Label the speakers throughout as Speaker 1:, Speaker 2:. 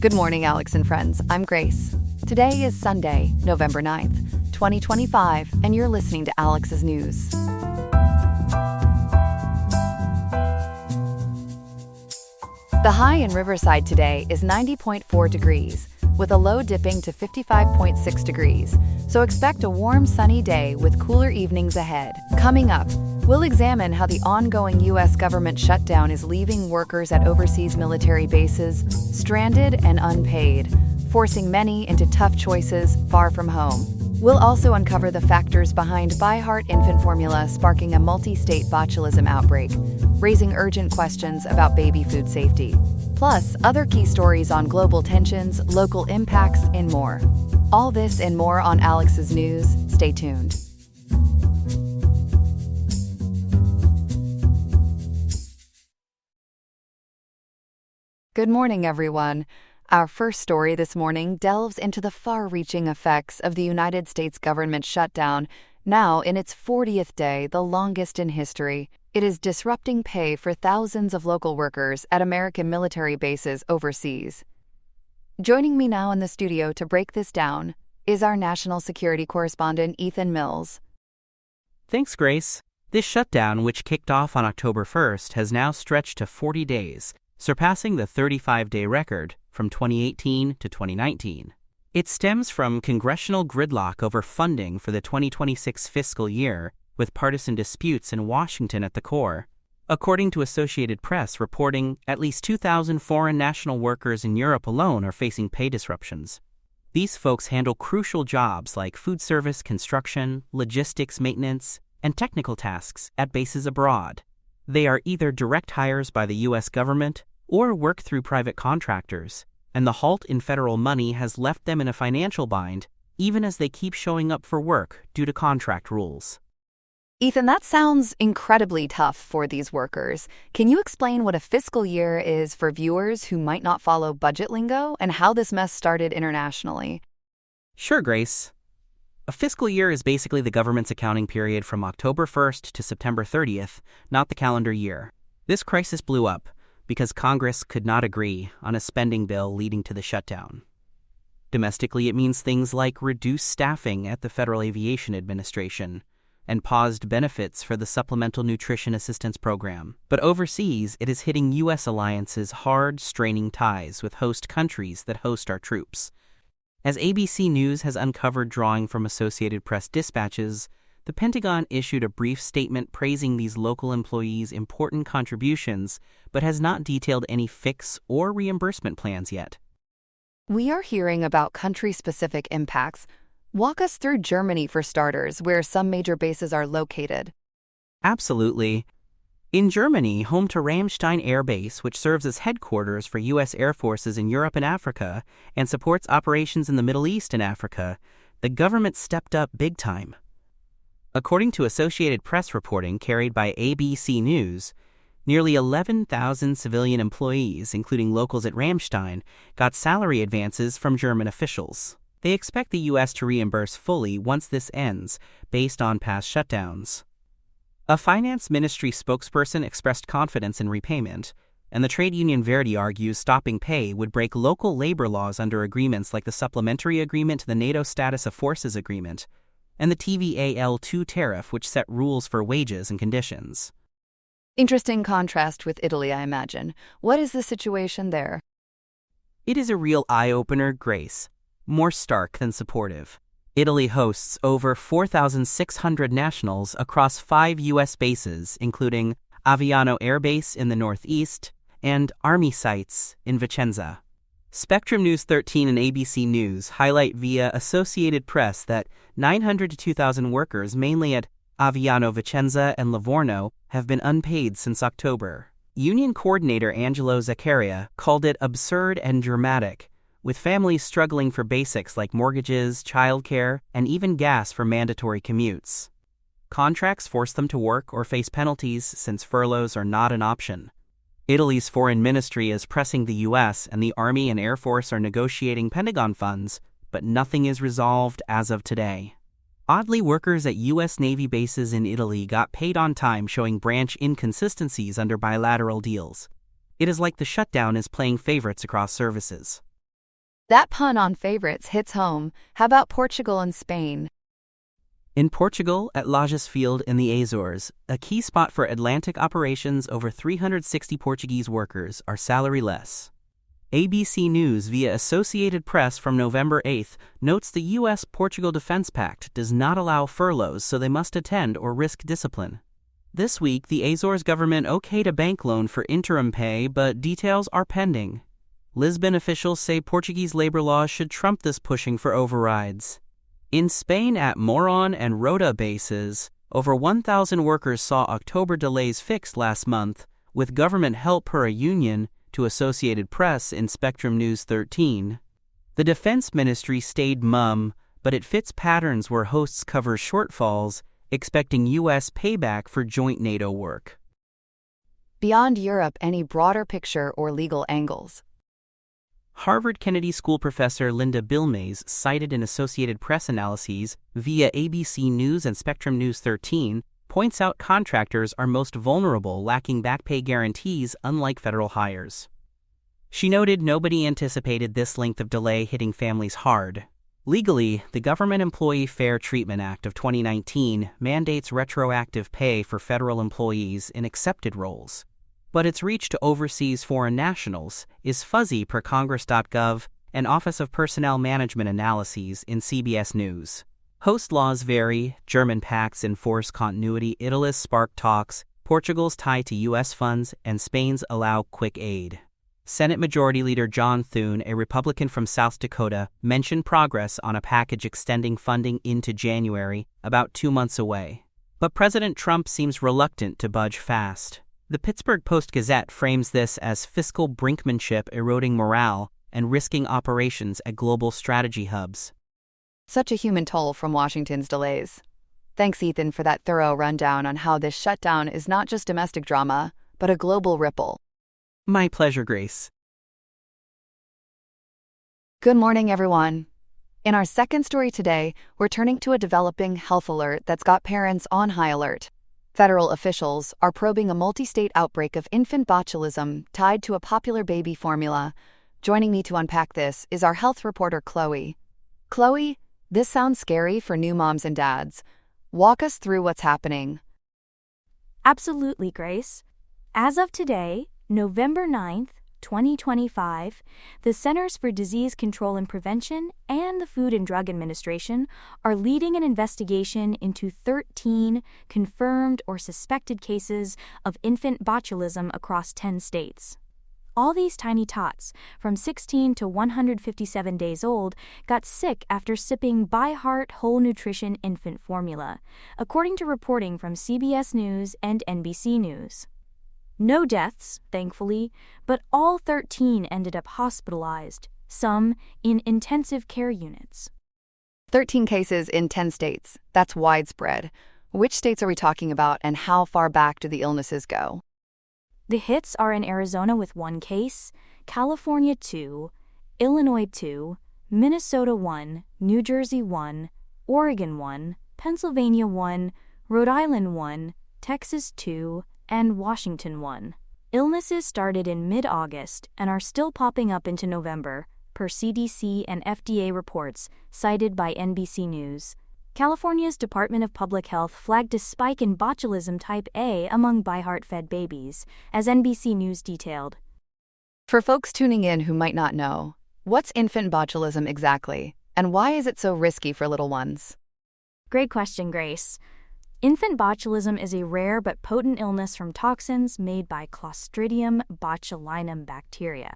Speaker 1: Good morning, Alex and friends. I'm Grace. Today is Sunday, November 9th, 2025, and you're listening to Alex's News. The high in Riverside today is 90.4 degrees, with a low dipping to 55.6 degrees, so expect a warm, sunny day with cooler evenings ahead. Coming up, we'll examine how the ongoing U.S. government shutdown is leaving workers at overseas military bases stranded and unpaid, forcing many into tough choices far from home. We'll also uncover the factors behind ByHeart infant formula sparking a multistate botulism outbreak, raising urgent questions about baby food safety. Plus, other key stories on global tensions, local impacts, and more. All this and more on Alex's News. Stay tuned. Good morning, everyone. Our first story this morning delves into the far-reaching effects of the United States government shutdown, now in its 40th day, the longest in history. It is disrupting pay for thousands of local workers at American military bases overseas. Joining me now in the studio to break this down is our national security correspondent, Ethan Mills.
Speaker 2: Thanks, Grace. This shutdown, which kicked off on October 1st, has now stretched to 40 days, surpassing the 35-day record from 2018 to 2019. It stems from congressional gridlock over funding for the 2026 fiscal year, with partisan disputes in Washington at the core. According to Associated Press reporting, at least 2,000 foreign national workers in Europe alone are facing pay disruptions. These folks handle crucial jobs like food service, construction, logistics, maintenance, and technical tasks at bases abroad. They are either direct hires by the U.S. government or work through private contractors, and the halt in federal money has left them in a financial bind, even as they keep showing up for work due to contract rules.
Speaker 1: Ethan, that sounds incredibly tough for these workers. Can you explain what a fiscal year is for viewers who might not follow budget lingo and how this mess started internationally?
Speaker 2: Sure, Grace. A fiscal year is basically the government's accounting period from October 1st to September 30th, not the calendar year. This crisis blew up because Congress could not agree on a spending bill leading to the shutdown. Domestically, it means things like reduced staffing at the Federal Aviation Administration and paused benefits for the Supplemental Nutrition Assistance Program. But overseas, it is hitting U.S. alliances hard, straining ties with host countries that host our troops. As ABC News has uncovered drawing from Associated Press dispatches, the Pentagon issued a brief statement praising these local employees' important contributions, but has not detailed any fix or reimbursement plans yet.
Speaker 1: We are hearing about country-specific impacts. Walk us through Germany for starters, where some major bases are located.
Speaker 2: Absolutely. In Germany, home to Ramstein Air Base, which serves as headquarters for U.S. Air Forces in Europe and Africa and supports operations in the Middle East and Africa, the government stepped up big time. According to Associated Press reporting carried by ABC News, nearly 11,000 civilian employees, including locals at Ramstein, got salary advances from German officials. They expect the U.S. to reimburse fully once this ends, based on past shutdowns. A finance ministry spokesperson expressed confidence in repayment, and the trade union Verdi argues stopping pay would break local labor laws under agreements like the Supplementary Agreement to the NATO Status of Forces Agreement, and the TVAL-2 tariff, which set rules for wages and conditions.
Speaker 1: Interesting contrast with Italy, I imagine. What is the situation there?
Speaker 2: It is a real eye-opener, Grace. More stark than supportive. Italy hosts over 4,600 nationals across 5 U.S. bases, including Aviano Air Base in the northeast and Army sites in Vicenza. Spectrum News 13 and ABC News highlight via Associated Press that 900 to 2,000 workers, mainly at Aviano Vicenza and Livorno, have been unpaid since October. Union coordinator Angelo Zaccaria called it absurd and dramatic, with families struggling for basics like mortgages, childcare, and even gas for mandatory commutes. Contracts force them to work or face penalties since furloughs are not an option. Italy's foreign ministry is pressing the U.S., and the Army and Air Force are negotiating Pentagon funds, but nothing is resolved as of today. Oddly, workers at U.S. Navy bases in Italy got paid on time, showing branch inconsistencies under bilateral deals. It is like the shutdown is playing favorites across services.
Speaker 1: That pun on favorites hits home. How about Portugal and Spain?
Speaker 2: In Portugal, at Lajes Field in the Azores, a key spot for Atlantic operations, over 360 Portuguese workers are salary-less. ABC News via Associated Press from November 8 notes the U.S.-Portugal Defense Pact does not allow furloughs, so they must attend or risk discipline. This week, the Azores government okayed a bank loan for interim pay, but details are pending. Lisbon officials say Portuguese labor laws should trump this, pushing for overrides. In Spain, at Moron and Rota bases, over 1,000 workers saw October delays fixed last month, with government help per a union, to Associated Press in Spectrum News 13. The Defense Ministry stayed mum, but it fits patterns where hosts cover shortfalls, expecting U.S. payback for joint NATO work.
Speaker 1: Beyond Europe, any broader picture or legal angles?
Speaker 2: Harvard Kennedy School professor Linda Bilmes cited in Associated Press analyses via ABC News and Spectrum News 13 points out contractors are most vulnerable, lacking back pay guarantees unlike federal hires. She noted nobody anticipated this length of delay hitting families hard. Legally, the Government Employee Fair Treatment Act of 2019 mandates retroactive pay for federal employees in accepted roles, but its reach to overseas foreign nationals is fuzzy per Congress.gov and Office of Personnel Management analyses in CBS News. Host laws vary, German pacts enforce continuity, Italy's spark talks, Portugal's tie to U.S. funds, and Spain's allow quick aid. Senate Majority Leader John Thune, a Republican from South Dakota, mentioned progress on a package extending funding into January, about 2 months away. But President Trump seems reluctant to budge fast. The Pittsburgh Post-Gazette frames this as fiscal brinkmanship eroding morale and risking operations at global strategy hubs.
Speaker 1: Such a human toll from Washington's delays. Thanks, Ethan, for that thorough rundown on how this shutdown is not just domestic drama, but a global ripple.
Speaker 2: My pleasure, Grace.
Speaker 1: Good morning, everyone. In our second story today, we're turning to a developing health alert that's got parents on high alert. Federal officials are probing a multistate outbreak of infant botulism tied to a popular baby formula. Joining me to unpack this is our health reporter, Chloe. Chloe, this sounds scary for new moms and dads. Walk us through what's happening.
Speaker 3: Absolutely, Grace. As of today, November 9th, 2025, the Centers for Disease Control and Prevention and the Food and Drug Administration are leading an investigation into 13 confirmed or suspected cases of infant botulism across 10 states. All these tiny tots, from 16 to 157 days old, got sick after sipping ByHeart Whole Nutrition infant formula, according to reporting from CBS News and NBC News. No deaths, thankfully, but all 13 ended up hospitalized, some in intensive care units.
Speaker 1: 13 cases in 10 states. That's widespread. Which states are we talking about, and how far back do the illnesses go?
Speaker 3: The hits are in Arizona with 1 case, California 2, Illinois 2, Minnesota 1, New Jersey 1, Oregon 1, Pennsylvania 1, Rhode Island 1, Texas 2, and Washington 1. Illnesses started in mid-August and are still popping up into November, per CDC and FDA reports cited by NBC News. California's Department of Public Health flagged a spike in botulism type A among ByHeart-fed babies, as NBC News detailed.
Speaker 1: For folks tuning in who might not know, what's infant botulism exactly, and why is it so risky for little ones?
Speaker 3: Great question, Grace. Infant botulism is a rare but potent illness from toxins made by Clostridium botulinum bacteria.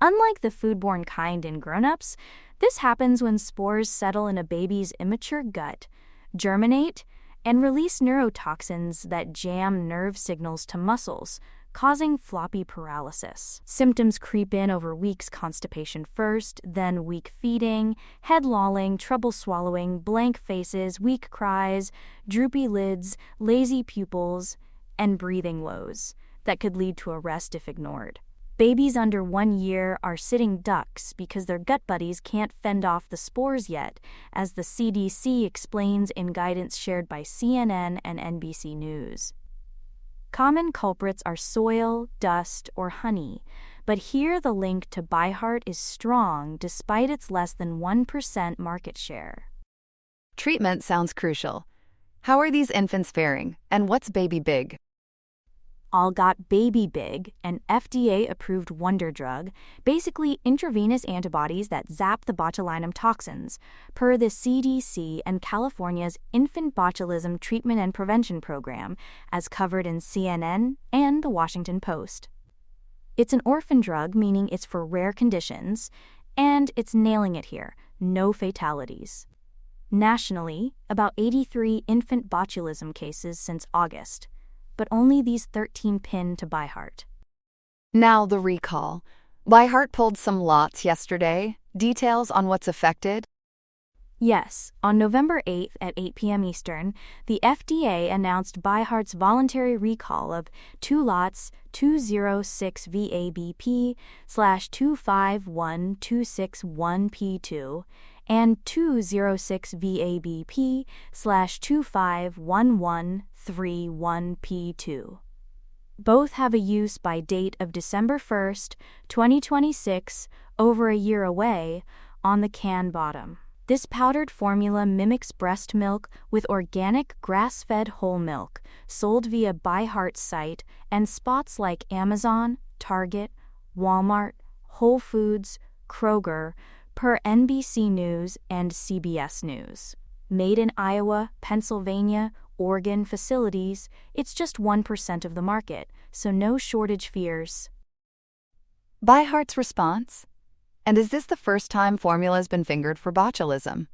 Speaker 3: Unlike the foodborne kind in grown-ups, this happens when spores settle in a baby's immature gut, germinate, and release neurotoxins that jam nerve signals to muscles, causing floppy paralysis. Symptoms creep in over weeks: constipation first, then weak feeding, head lolling, trouble swallowing, blank faces, weak cries, droopy lids, lazy pupils, and breathing woes that could lead to arrest if ignored. Babies under 1 year are sitting ducks because their gut buddies can't fend off the spores yet, as the CDC explains in guidance shared by CNN and NBC News. Common culprits are soil, dust, or honey, But here the link to ByHeart is strong despite its less than 1% market share.
Speaker 1: Treatment sounds crucial. How are these infants faring, and what's baby big?
Speaker 3: All got baby big, an FDA-approved wonder drug, basically intravenous antibodies that zap the botulinum toxins, per the CDC and California's Infant Botulism Treatment and Prevention Program, as covered in CNN and The Washington Post. It's an orphan drug, meaning it's for rare conditions, and it's nailing it here, no fatalities. Nationally, about 83 infant botulism cases since August, but only these 13 pinned to ByHeart.
Speaker 1: Now the recall. ByHeart pulled some lots yesterday. Details on what's affected?
Speaker 3: Yes, on November 8th at 8 p.m. Eastern, the FDA announced ByHeart's voluntary recall of 2 lots 206 VABP/251261P2 and 206 VABP/251131P2. Both have a use by date of December 1st, 2026, over a year away, on the can bottom. This powdered formula mimics breast milk with organic grass-fed whole milk, sold via ByHeart's site and spots like Amazon, Target, Walmart, Whole Foods, Kroger, per NBC News and CBS News. Made in Iowa, Pennsylvania, Oregon facilities, it's just 1% of the market, so no shortage fears.
Speaker 1: ByHeart's response? And is this the first time formula's been fingered for botulism?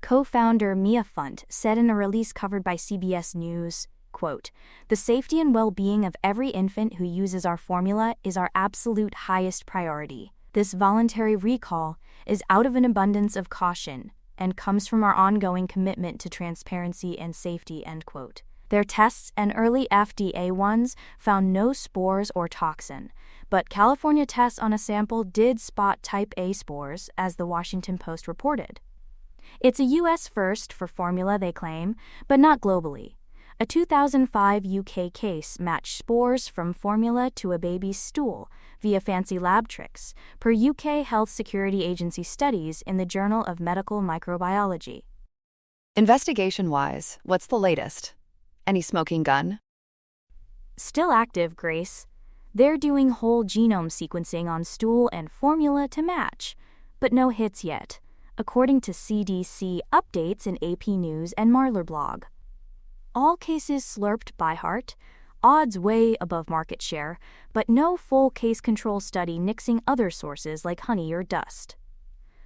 Speaker 3: Co-founder Mia Funt said in a release covered by CBS News, quote, "The safety and well-being of every infant who uses our formula is our absolute highest priority. This voluntary recall is out of an abundance of caution and comes from our ongoing commitment to transparency and safety," end quote. Their tests and early FDA ones found no spores or toxin, but California tests on a sample did spot type A spores, as the Washington Post reported. It's a U.S. first for formula, they claim, but not globally. A 2005 UK case matched spores from formula to a baby's stool via fancy lab tricks, per UK Health Security Agency studies in the Journal of Medical Microbiology.
Speaker 1: Investigation-wise, what's the latest? Any smoking gun?
Speaker 3: Still active, Grace. They're doing whole genome sequencing on stool and formula to match, but no hits yet, according to CDC updates in AP News and Marler blog. All cases slurped ByHeart, odds way above market share, but no full case control study nixing other sources like honey or dust.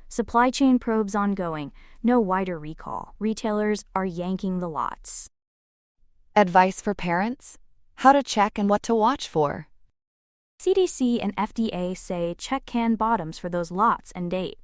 Speaker 3: Supply chain probes ongoing, no wider recall. Retailers are yanking the lots.
Speaker 1: Advice for parents? How to check and what to watch for?
Speaker 3: CDC and FDA say check can bottoms for those lots and date.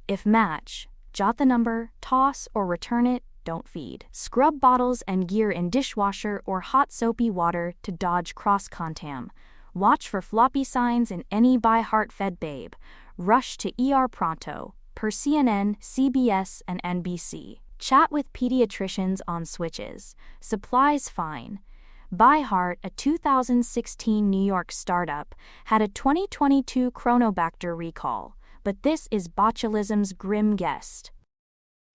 Speaker 3: If match, jot the number, toss or return it, don't feed. Scrub bottles and gear in dishwasher or hot soapy water to dodge cross-contam. Watch for floppy signs in any ByHeart-fed babe. Rush to ER pronto, per CNN, CBS, and NBC. Chat with pediatricians on switches. Supplies fine. ByHeart, a 2016 New York startup, had a 2022 Chronobacter recall, but this is botulism's grim guest.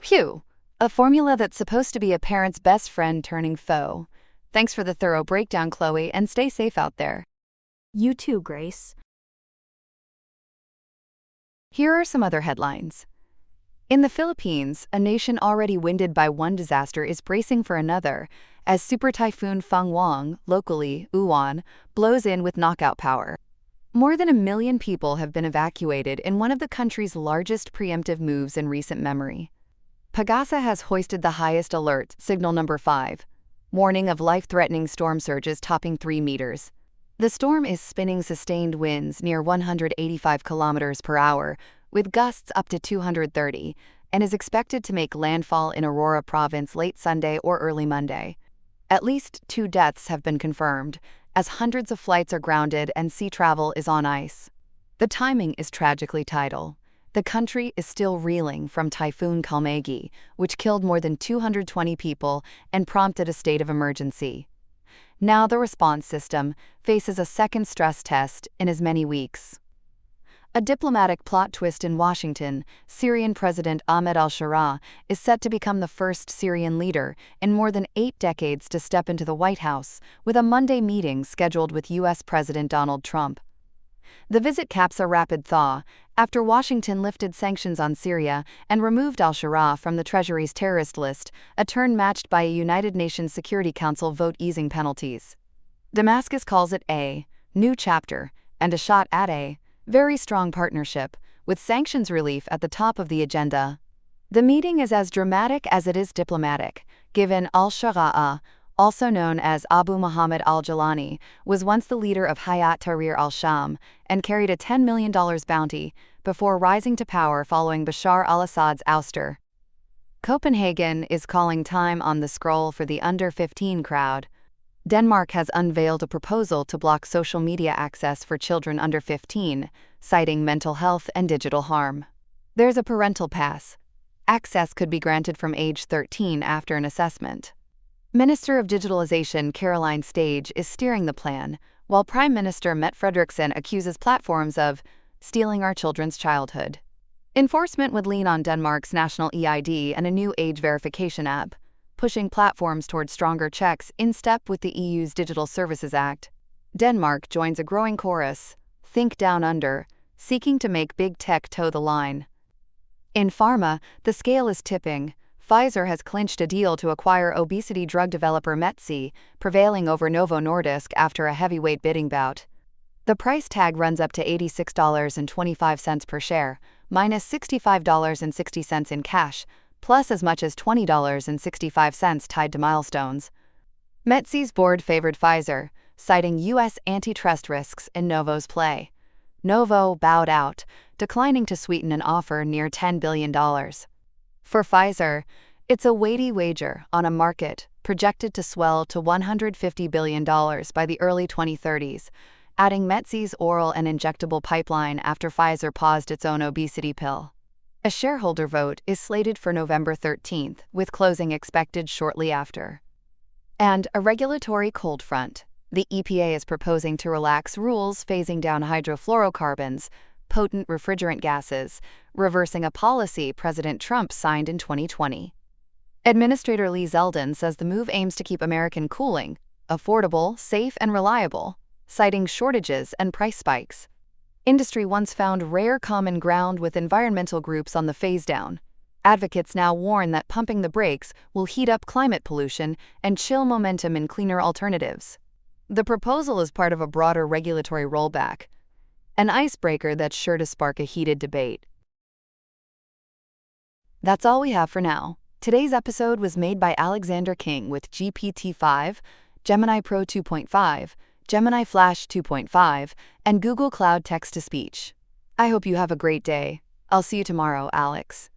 Speaker 1: Phew, a formula that's supposed to be a parent's best friend turning foe. Thanks for the thorough breakdown, Chloe, and stay safe out there.
Speaker 3: You too, Grace.
Speaker 1: Here are some other headlines. In the Philippines, a nation already winded by one disaster is bracing for another, as Super Typhoon Fangwang, locally Uwan, blows in with knockout power. More than 1 million people have been evacuated in one of the country's largest preemptive moves in recent memory. Pagasa has hoisted the highest alert, signal number 5, warning of life-threatening storm surges topping 3 meters. The storm is spinning sustained winds near 185 kilometers per hour, with gusts up to 230, and is expected to make landfall in Aurora Province late Sunday or early Monday. At least 2 deaths have been confirmed, as hundreds of flights are grounded and sea travel is on ice. The timing is tragically tidal. The country is still reeling from Typhoon Kalmegi, which killed more than 220 people and prompted a state of emergency. Now the response system faces a second stress test in as many weeks. A diplomatic plot twist in Washington, Syrian President Ahmed al-Shara is set to become the first Syrian leader in more than 8 decades to step into the White House, with a Monday meeting scheduled with U.S. President Donald Trump. The visit caps a rapid thaw after Washington lifted sanctions on Syria and removed al-Shara from the Treasury's terrorist list, a turn matched by a United Nations Security Council vote easing penalties. Damascus calls it a new chapter and a shot at a very strong partnership, with sanctions relief at the top of the agenda. The meeting is as dramatic as it is diplomatic, given al-Shara, also known as Abu Muhammad al-Jilani, was once the leader of Hayat Tahrir al-Sham and carried a $10 million bounty before rising to power following Bashar al-Assad's ouster. Copenhagen is calling time on the scroll for the under-15 crowd. Denmark has unveiled a proposal to block social media access for children under 15, citing mental health and digital harm. There's a parental pass. Access could be granted from age 13 after an assessment. Minister of Digitalization Caroline Stage is steering the plan, while Prime Minister Mette Frederiksen accuses platforms of stealing our children's childhood. Enforcement would lean on Denmark's national EID and a new age verification app, pushing platforms toward stronger checks in step with the EU's Digital Services Act. Denmark joins a growing chorus, Think Down Under, seeking to make big tech toe the line. In pharma, the scale is tipping. Pfizer has clinched a deal to acquire obesity drug developer Metsi, prevailing over Novo Nordisk after a heavyweight bidding bout. The price tag runs up to $86.25 per share, minus $65.60 in cash, plus as much as $20.65 tied to milestones. Metsi's board favored Pfizer, citing U.S. antitrust risks in Novo's play. Novo bowed out, declining to sweeten an offer near $10 billion. For Pfizer, it's a weighty wager on a market projected to swell to $150 billion by the early 2030s, adding Metsi's oral and injectable pipeline after Pfizer paused its own obesity pill. A shareholder vote is slated for November 13th, with closing expected shortly after. And a regulatory cold front. The EPA is proposing to relax rules phasing down hydrofluorocarbons, potent refrigerant gases, reversing a policy President Trump signed in 2020. Administrator Lee Zeldin says the move aims to keep American cooling affordable, safe, and reliable, citing shortages and price spikes. Industry once found rare common ground with environmental groups on the phase-down. Advocates now warn that pumping the brakes will heat up climate pollution and chill momentum in cleaner alternatives. The proposal is part of a broader regulatory rollback, an icebreaker that's sure to spark a heated debate. That's all we have for now. Today's episode was made by Alexander King with GPT-5, Gemini Pro 2.5, Gemini Flash 2.5, and Google Cloud Text-to-Speech. I hope you have a great day. I'll see you tomorrow, Alex.